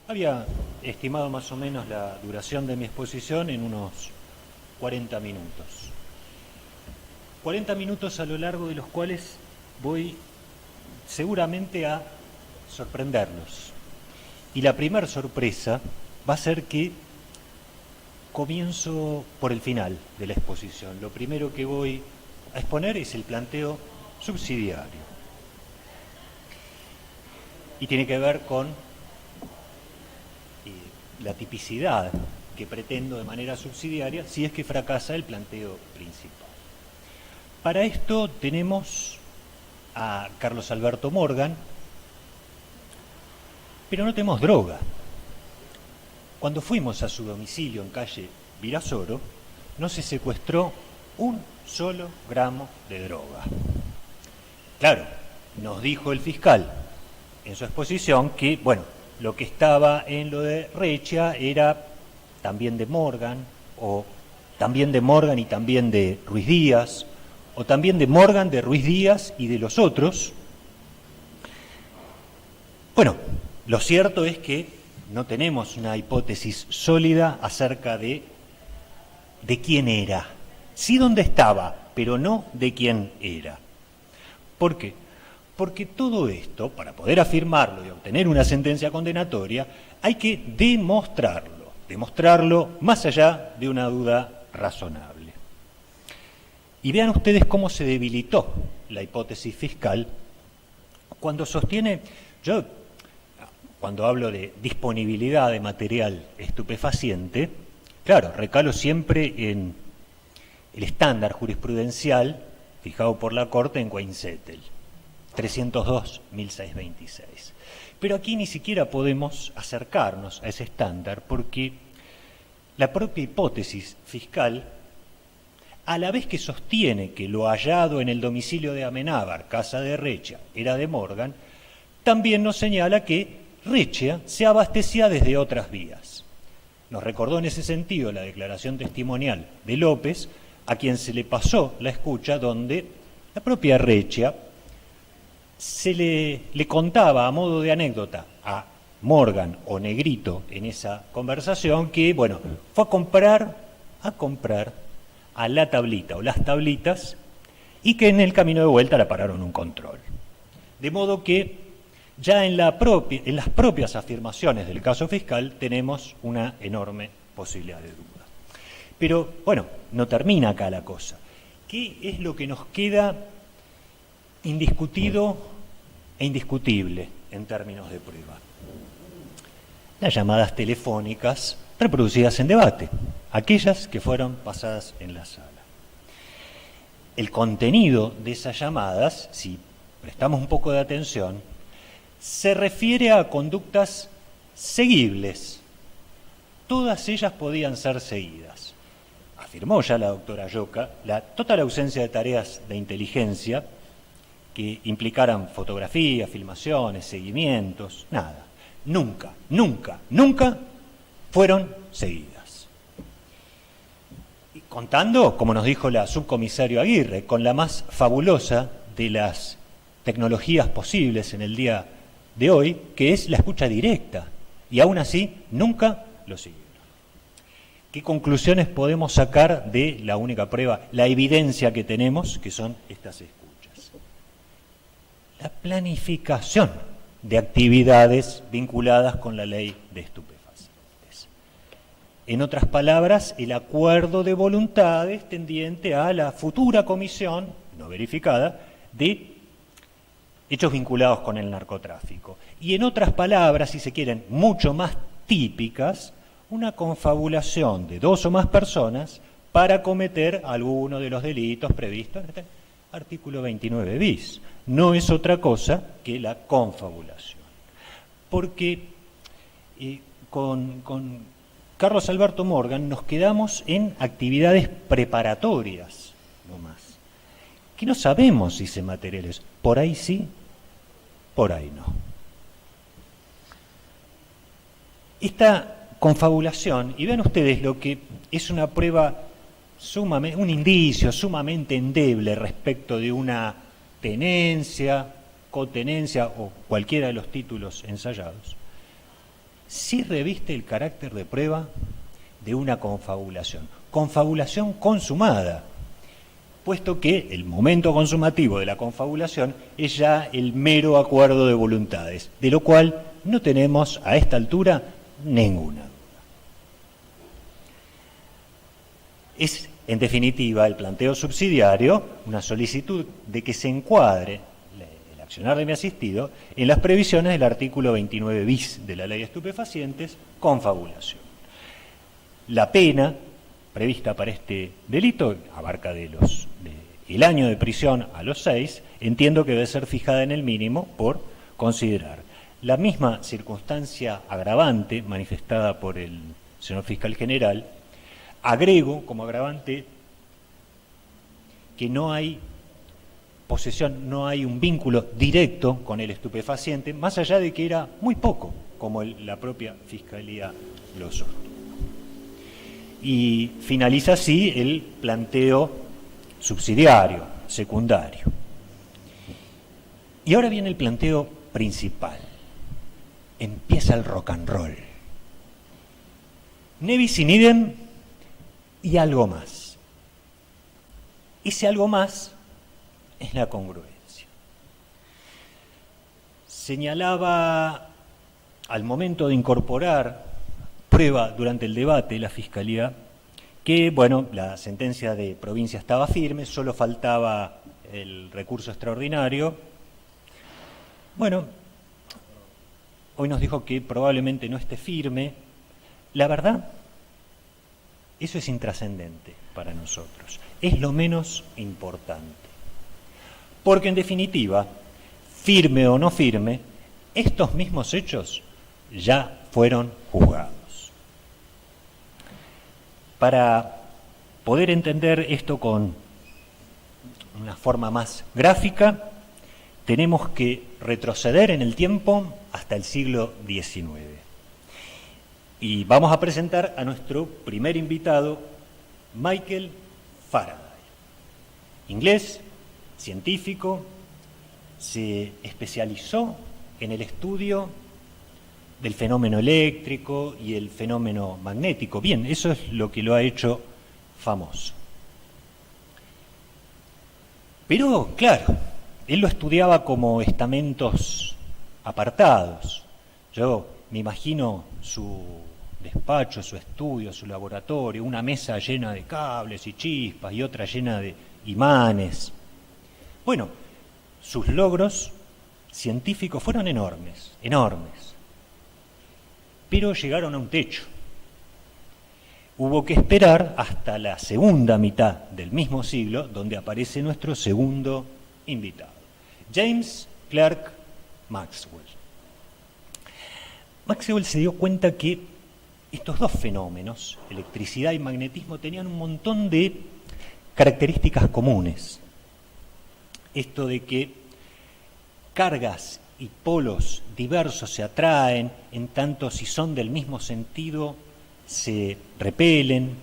Había estimado más o menos la duración de mi exposición en unos 40 minutos. 40 minutos a lo largo de los cuales voy seguramente a sorprenderlos. Y la primera sorpresa va a ser que comienzo por el final de la exposición. Lo primero que voy a exponer es el planteo subsidiario. Y tiene que ver con la tipicidad que pretendo de manera subsidiaria si es que fracasa el planteo principal. Para esto tenemos a Carlos Alberto Morgan, pero no tenemos droga. Cuando fuimos a su domicilio en calle Virasoro, no se secuestró un solo gramo de droga. Claro, nos dijo el fiscal en su exposición que, bueno, lo que estaba en lo de Rechia era también de Morgan, o también de Morgan y también de Ruiz Díaz, o también de Morgan, de Ruiz Díaz y de los otros. Bueno, lo cierto es que no tenemos una hipótesis sólida acerca de quién era. Sí dónde estaba, pero no de quién era. ¿Por qué? Porque todo esto, para poder afirmarlo y obtener una sentencia condenatoria, hay que demostrarlo más allá de una duda razonable. Y vean ustedes cómo se debilitó la hipótesis fiscal cuando sostiene, yo cuando hablo de disponibilidad de material estupefaciente, claro, recalo siempre en el estándar jurisprudencial fijado por la Corte en Weinzettel, 302.626. Pero aquí ni siquiera podemos acercarnos a ese estándar porque la propia hipótesis fiscal, a la vez que sostiene que lo hallado en el domicilio de Amenábar, casa de Rechia, era de Morgan, también nos señala que Rechia se abastecía desde otras vías. Nos recordó en ese sentido la declaración testimonial de López, a quien se le pasó la escucha donde la propia Rechia se le contaba a modo de anécdota a Morgan o Negrito en esa conversación que, bueno, fue a comprar a la tablita o las tablitas y que en el camino de vuelta la pararon un control. De modo que ya en las propias afirmaciones del caso fiscal tenemos una enorme posibilidad de duda. Pero, bueno, no termina acá la cosa. ¿Qué es lo que nos queda indiscutido e indiscutible en términos de prueba? Las llamadas telefónicas reproducidas en debate, aquellas que fueron pasadas en la sala. El contenido de esas llamadas, si prestamos un poco de atención, se refiere a conductas seguibles. Todas ellas podían ser seguidas. Afirmó ya la doctora Lloca la total ausencia de tareas de inteligencia que implicaran fotografías, filmaciones, seguimientos, nada. Nunca fueron seguidas. Y contando, como nos dijo la subcomisario Aguirre, con la más fabulosa de las tecnologías posibles en el día de hoy, que es la escucha directa, y aún así nunca lo siguieron. ¿Qué conclusiones podemos sacar de la única prueba, la evidencia que tenemos, que son estas escuchas? La planificación de actividades vinculadas con la ley de estupefacientes. En otras palabras, el acuerdo de voluntades tendiente a la futura comisión, no verificada, de hechos vinculados con el narcotráfico. Y en otras palabras, si se quieren, mucho más típicas, una confabulación de dos o más personas para cometer alguno de los delitos previstos en este artículo 29 bis. No es otra cosa que la confabulación. Porque con Carlos Alberto Morgan nos quedamos en actividades preparatorias, no más, que no sabemos si se materializan. Por ahí sí, por ahí no. Esta confabulación, y vean ustedes lo que es una prueba un indicio sumamente endeble respecto de una tenencia, cotenencia o cualquiera de los títulos ensayados, sí reviste el carácter de prueba de una confabulación consumada, puesto que el momento consumativo de la confabulación es ya el mero acuerdo de voluntades, de lo cual no tenemos a esta altura ninguna duda. Es, en definitiva, el planteo subsidiario una solicitud de que se encuadre el accionar de mi asistido en las previsiones del artículo 29 bis de la Ley de Estupefacientes, confabulación. La pena prevista para este delito abarca el año de prisión a los 6, entiendo que debe ser fijada en el mínimo por considerar la misma circunstancia agravante manifestada por el señor fiscal general. Agrego como agravante que no hay posesión, no hay un vínculo directo con el estupefaciente, más allá de que era muy poco, como la propia Fiscalía lo sostuvo. Y finaliza así el planteo subsidiario, secundario. Y ahora viene el planteo principal. Empieza el rock and roll. Nevis in idem y algo más. Ese algo más es la congruencia. Señalaba al momento de incorporar prueba durante el debate la Fiscalía que, bueno, la sentencia de provincia estaba firme, solo faltaba el recurso extraordinario. Bueno, hoy nos dijo que probablemente no esté firme. La verdad, eso es intrascendente para nosotros. Es lo menos importante. Porque, en definitiva, firme o no firme, estos mismos hechos ya fueron juzgados. Para poder entender esto con una forma más gráfica, tenemos que retroceder en el tiempo hasta el siglo XIX. Y vamos a presentar a nuestro primer invitado, Michael Faraday. Inglés, científico, se especializó en el estudio del fenómeno eléctrico y el fenómeno magnético. Bien, eso es lo que lo ha hecho famoso. Pero, claro, él lo estudiaba como estamentos apartados. Yo me imagino su despacho, su estudio, su laboratorio, una mesa llena de cables y chispas y otra llena de imanes. Bueno, sus logros científicos fueron enormes, enormes. Pero llegaron a un techo. Hubo que esperar hasta la segunda mitad del mismo siglo, donde aparece nuestro segundo invitado, James Clerk Maxwell. Maxwell se dio cuenta que estos dos fenómenos, electricidad y magnetismo, tenían un montón de características comunes. Esto de que cargas y polos diversos se atraen, en tanto si son del mismo sentido se repelen.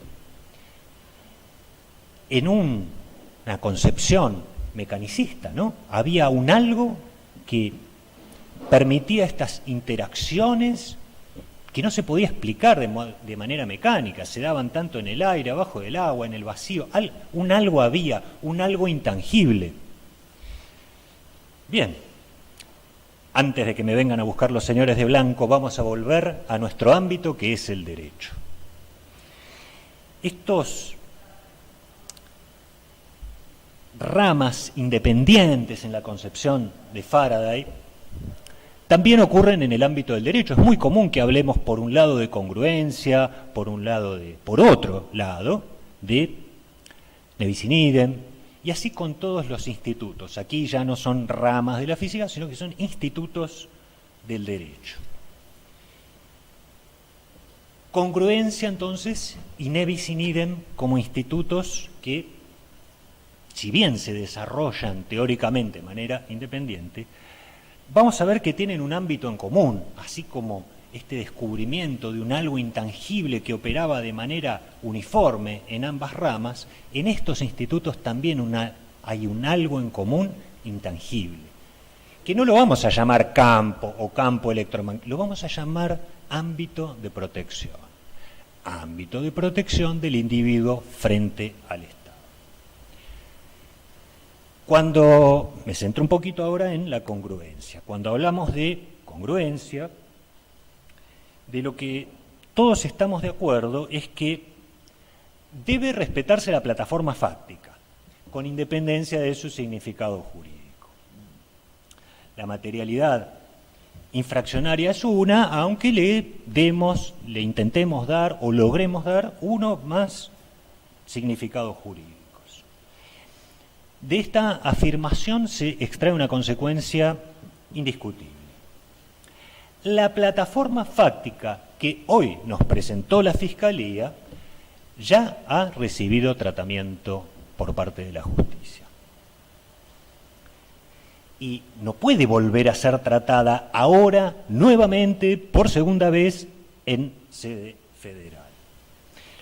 En una concepción mecanicista, ¿no? Había un algo que permitía estas interacciones que no se podía explicar de manera mecánica, se daban tanto en el aire, abajo del agua, en el vacío, un algo había, un algo intangible. Bien. Antes de que me vengan a buscar los señores de blanco, vamos a volver a nuestro ámbito, que es el derecho. Estos ramas independientes en la concepción de Faraday también ocurren en el ámbito del derecho. Es muy común que hablemos por un lado de congruencia, por otro lado de Nevis in idem, y así con todos los institutos. Aquí ya no son ramas de la física, sino que son institutos del derecho. Congruencia, entonces, y Nevis in idem como institutos que, si bien se desarrollan teóricamente de manera independiente, vamos a ver que tienen un ámbito en común, así como este descubrimiento de un algo intangible que operaba de manera uniforme en ambas ramas. En estos institutos también hay un algo en común intangible, que no lo vamos a llamar campo o campo electromagnético, lo vamos a llamar ámbito de protección. Ámbito de protección del individuo frente al Estado. Cuando, me centro un poquito ahora en la congruencia, cuando hablamos de congruencia, de lo que todos estamos de acuerdo es que debe respetarse la plataforma fáctica, con independencia de su significado jurídico. La materialidad infraccionaria es una, aunque le intentemos dar o logremos dar uno más significados jurídicos. De esta afirmación se extrae una consecuencia indiscutible. La plataforma fáctica que hoy nos presentó la Fiscalía ya ha recibido tratamiento por parte de la justicia. Y no puede volver a ser tratada ahora nuevamente por segunda vez en sede federal.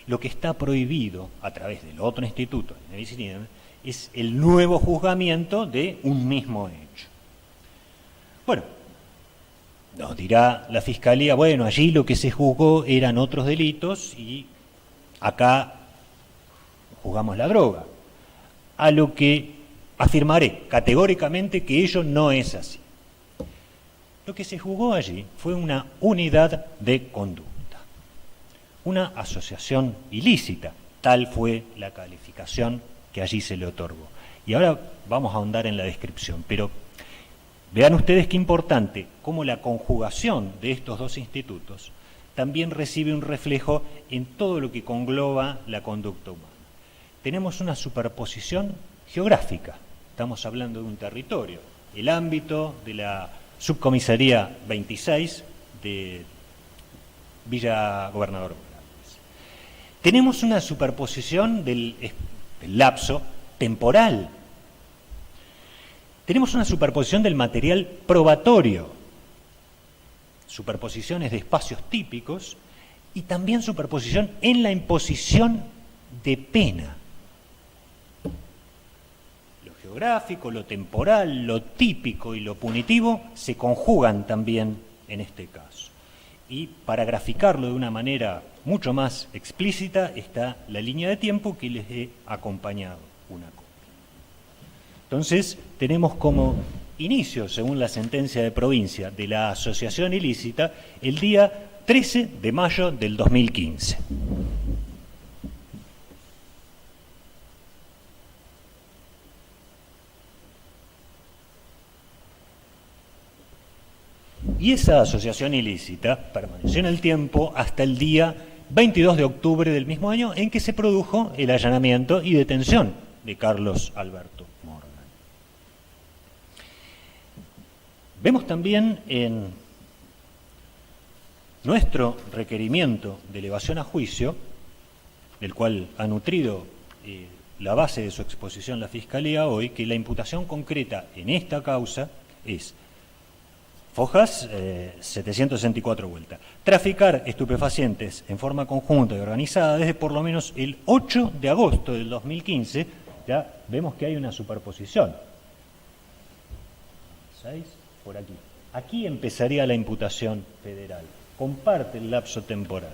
Lo que está prohibido a través del otro instituto, es el nuevo juzgamiento de un mismo hecho. Bueno, nos dirá la Fiscalía, bueno, allí lo que se juzgó eran otros delitos y acá juzgamos la droga. A lo que afirmaré categóricamente que ello no es así. Lo que se juzgó allí fue una unidad de conducta, una asociación ilícita, tal fue la calificación que allí se le otorgó. Y ahora vamos a ahondar en la descripción, pero vean ustedes qué importante, cómo la conjugación de estos dos institutos también recibe un reflejo en todo lo que congloba la conducta humana. Tenemos una superposición geográfica, estamos hablando de un territorio, el ámbito de la subcomisaría 26 de Villa Gobernador Morales. Tenemos una superposición del lapso temporal. Tenemos una superposición del material probatorio, superposiciones de espacios típicos y también superposición en la imposición de pena. Lo geográfico, lo temporal, lo típico y lo punitivo se conjugan también en este caso. Y para graficarlo de una manera mucho más explícita está la línea de tiempo que les he acompañado una copia. Entonces, tenemos como inicio, según la sentencia de provincia, de la asociación ilícita, el día 13 de mayo del 2015. Y esa asociación ilícita permaneció en el tiempo hasta el día 22 de octubre del mismo año en que se produjo el allanamiento y detención de Carlos Alberto Morgan. Vemos también en nuestro requerimiento de elevación a juicio, del cual ha nutrido la base de su exposición la Fiscalía hoy, que la imputación concreta en esta causa es Fojas, 764 vueltas. Traficar estupefacientes en forma conjunta y organizada desde por lo menos el 8 de agosto del 2015, ya vemos que hay una superposición. 6, por aquí. Aquí empezaría la imputación federal. Comparte el lapso temporal.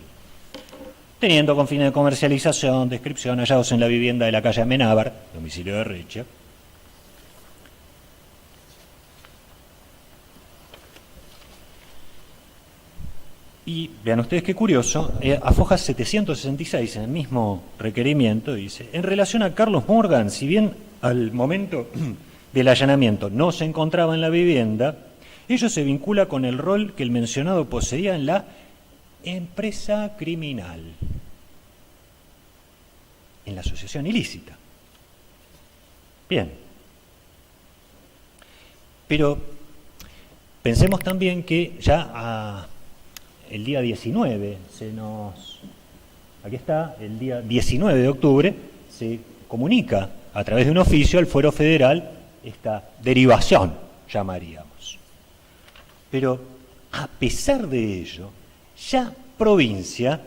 Teniendo con fines de comercialización, descripción, hallados en la vivienda de la calle Amenábar, domicilio de Recha. Y vean ustedes qué curioso, a Fojas 766, en el mismo requerimiento, dice, en relación a Carlos Morgan, si bien al momento del allanamiento no se encontraba en la vivienda, ello se vincula con el rol que el mencionado poseía en la empresa criminal, en la asociación ilícita. Bien. Pero pensemos también que ya el día 19, aquí está, el día 19 de octubre, se comunica a través de un oficio al Fuero Federal esta derivación, llamaríamos. Pero a pesar de ello, ya provincia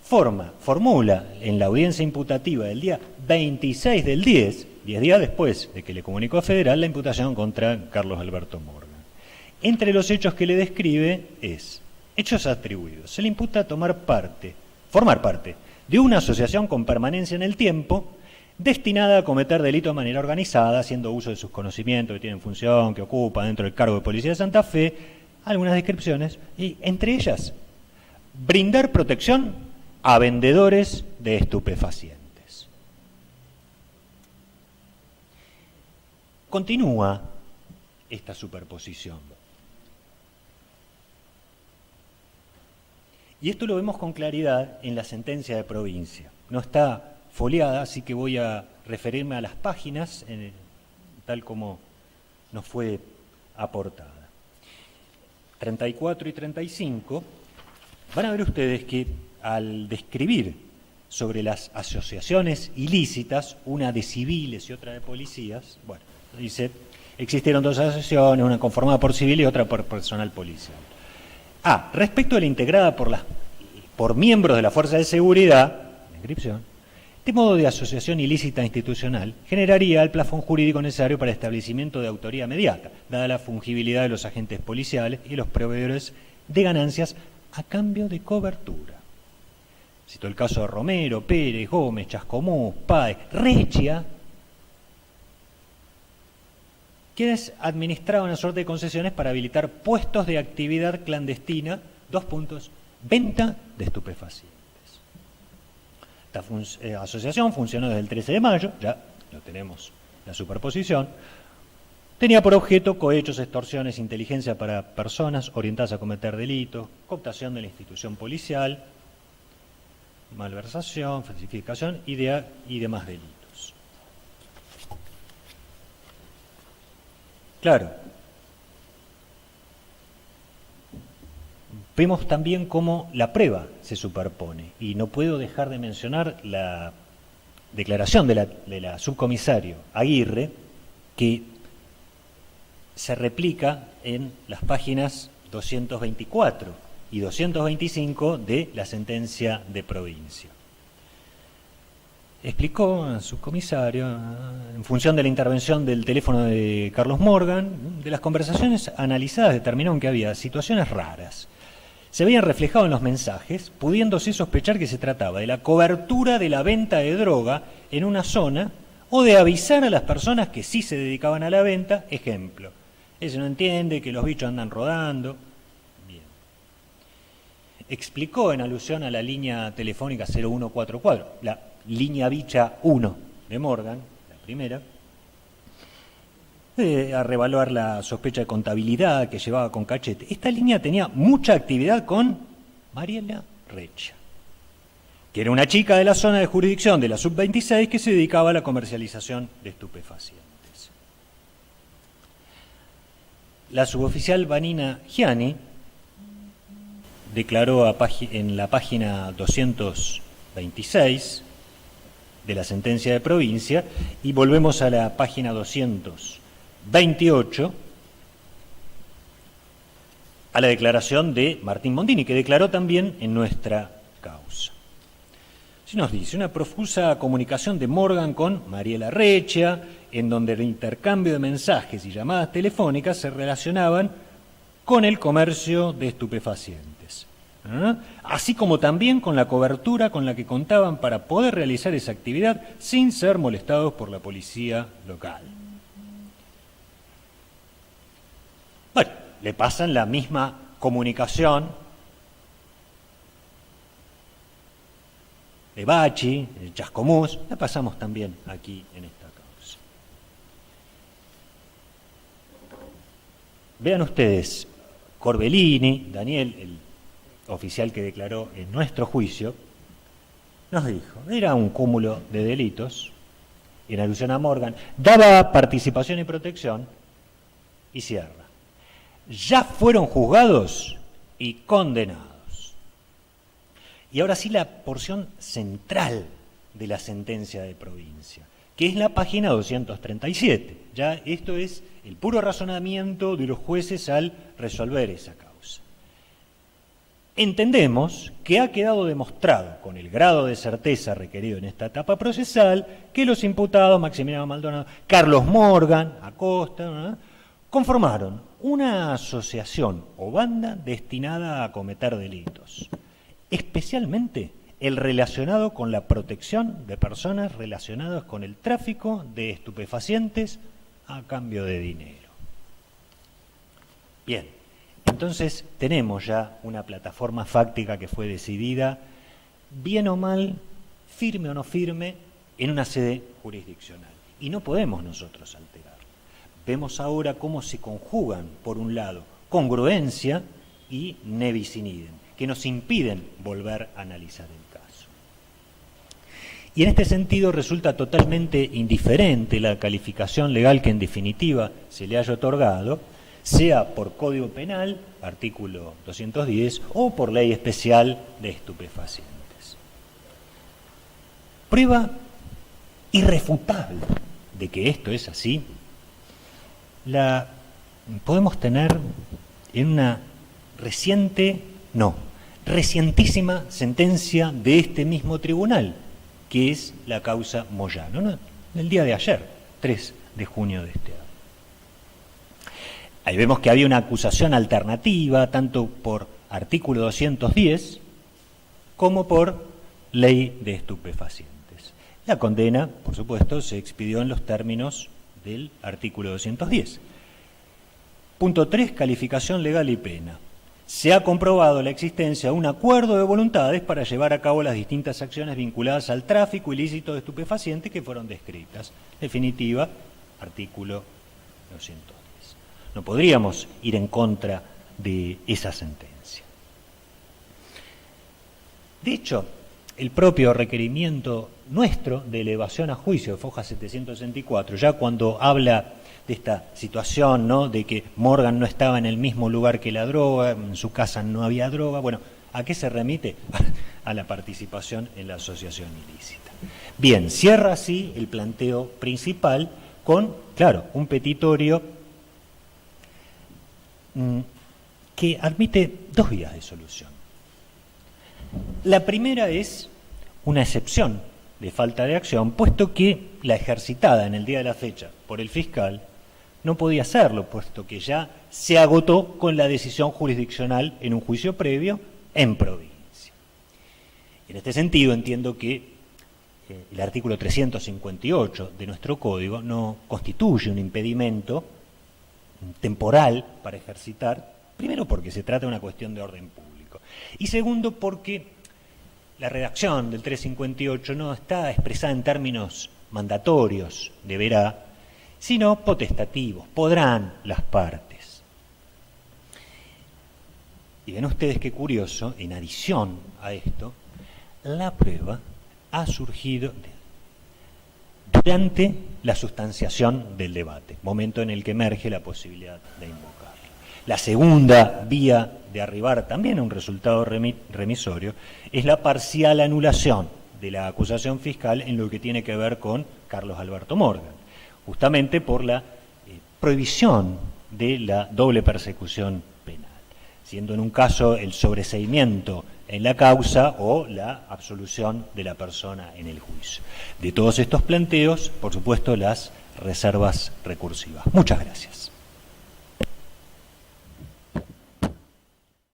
formula en la audiencia imputativa del día 26 del 10 días después de que le comunicó a Federal, la imputación contra Carlos Alberto Morgan. Entre los hechos que le describe es Hechos atribuidos. Se le imputa formar parte de una asociación con permanencia en el tiempo destinada a cometer delitos de manera organizada, haciendo uso de sus conocimientos que tienen función, que ocupa dentro del cargo de Policía de Santa Fe, algunas descripciones, y entre ellas, brindar protección a vendedores de estupefacientes. Continúa esta superposición. Y esto lo vemos con claridad en la sentencia de provincia. No está foliada, así que voy a referirme a las páginas tal como nos fue aportada. 34 y 35, van a ver ustedes que al describir sobre las asociaciones ilícitas, una de civiles y otra de policías, bueno, dice, existieron dos asociaciones, una conformada por civil y otra por personal policial. Respecto a la integrada por miembros de la Fuerza de Seguridad, la inscripción, este modo de asociación ilícita institucional generaría el plafón jurídico necesario para el establecimiento de autoría inmediata, dada la fungibilidad de los agentes policiales y los proveedores de ganancias a cambio de cobertura. Cito el caso de Romero, Pérez, Gómez, Chascomús, Páez, Rechia, quienes administraban una suerte de concesiones para habilitar puestos de actividad clandestina, venta de estupefacientes. Esta asociación funcionó desde el 13 de mayo, ya lo tenemos la superposición, tenía por objeto cohechos, extorsiones, inteligencia para personas orientadas a cometer delitos, cooptación de la institución policial, malversación, falsificación y demás delitos. Claro. Vemos también cómo la prueba se superpone, y no puedo dejar de mencionar la declaración de la subcomisario Aguirre, que se replica en las páginas 224 y 225 de la sentencia de provincia. Explicó a su comisario, en función de la intervención del teléfono de Carlos Morgan, de las conversaciones analizadas determinaron que había situaciones raras. Se veían reflejados en los mensajes, pudiéndose sospechar que se trataba de la cobertura de la venta de droga en una zona o de avisar a las personas que sí se dedicaban a la venta. Ejemplo, ese no entiende que los bichos andan rodando. Bien. Explicó en alusión a la línea telefónica 0144, la línea bicha 1 de Morgan, la primera, a revaluar la sospecha de contabilidad que llevaba con Cachete. Esta línea tenía mucha actividad con Mariela Rechia, que era una chica de la zona de jurisdicción de la Sub-26 que se dedicaba a la comercialización de estupefacientes. La suboficial Vanina Gianni declaró en la página 226 de la sentencia de provincia, y volvemos a la página 228, a la declaración de Martín Mondini, que declaró también en nuestra causa. Si nos dice, una profusa comunicación de Morgan con Mariela Rechia, en donde el intercambio de mensajes y llamadas telefónicas se relacionaban con el comercio de estupefacientes, así como también con la cobertura con la que contaban para poder realizar esa actividad sin ser molestados por la policía local. Bueno, le pasan la misma comunicación de Bachi, de Chascomús, la pasamos también aquí en esta causa. Vean ustedes, Corbellini, Daniel, el oficial que declaró en nuestro juicio, nos dijo, era un cúmulo de delitos, en alusión a Morgan, daba participación y protección, y cierra. Ya fueron juzgados y condenados. Y ahora sí la porción central de la sentencia de provincia, que es la página 237. Ya esto es el puro razonamiento de los jueces al resolver esa causa. Entendemos que ha quedado demostrado, con el grado de certeza requerido en esta etapa procesal, que los imputados Maximiliano Maldonado, Carlos Morgan, Acosta, conformaron una asociación o banda destinada a cometer delitos, especialmente el relacionado con la protección de personas relacionadas con el tráfico de estupefacientes a cambio de dinero. Bien, entonces tenemos ya una plataforma fáctica que fue decidida, bien o mal, firme o no firme, en una sede jurisdiccional. Y no podemos nosotros alterar. Vemos ahora cómo se conjugan, por un lado, congruencia y ne bis in idem, que nos impiden volver a analizar el caso. Y en este sentido resulta totalmente indiferente la calificación legal que en definitiva se le haya otorgado, sea por Código Penal, artículo 210, o por Ley Especial de Estupefacientes. Prueba irrefutable de que esto es así, la podemos tener en una recientísima sentencia de este mismo tribunal, que es la causa Moyano, ¿no? El día de ayer, 3 de junio de este año. Ahí vemos que había una acusación alternativa, tanto por artículo 210 como por Ley de Estupefacientes. La condena, por supuesto, se expidió en los términos del artículo 210. Punto 3, calificación legal y pena. Se ha comprobado la existencia de un acuerdo de voluntades para llevar a cabo las distintas acciones vinculadas al tráfico ilícito de estupefacientes que fueron descritas. Definitiva, artículo 210. No podríamos ir en contra de esa sentencia. De hecho, el propio requerimiento nuestro de elevación a juicio de Foja 764, ya cuando habla de esta situación, ¿no?, de que Morgan no estaba en el mismo lugar que la droga, en su casa no había droga, bueno, ¿a qué se remite? A la participación en la asociación ilícita. Bien, cierra así el planteo principal con, claro, un petitorio que admite dos vías de solución. La primera es una excepción de falta de acción, puesto que la ejercitada en el día de la fecha por el fiscal no podía hacerlo, puesto que ya se agotó con la decisión jurisdiccional en un juicio previo en provincia. En este sentido entiendo que el artículo 358 de nuestro código no constituye un impedimento temporal para ejercitar, primero porque se trata de una cuestión de orden público, y segundo porque la redacción del 358 no está expresada en términos mandatorios, deberá, sino potestativos, podrán las partes. Y ven ustedes qué curioso, en adición a esto, la prueba ha surgido durante la sustanciación del debate, momento en el que emerge la posibilidad de invocarla. La segunda vía de arribar también a un resultado remisorio es la parcial anulación de la acusación fiscal en lo que tiene que ver con Carlos Alberto Morgan, justamente por la prohibición de la doble persecución penal, siendo en un caso el sobreseimiento en la causa o la absolución de la persona en el juicio. De todos estos planteos, por supuesto, las reservas recursivas. Muchas gracias.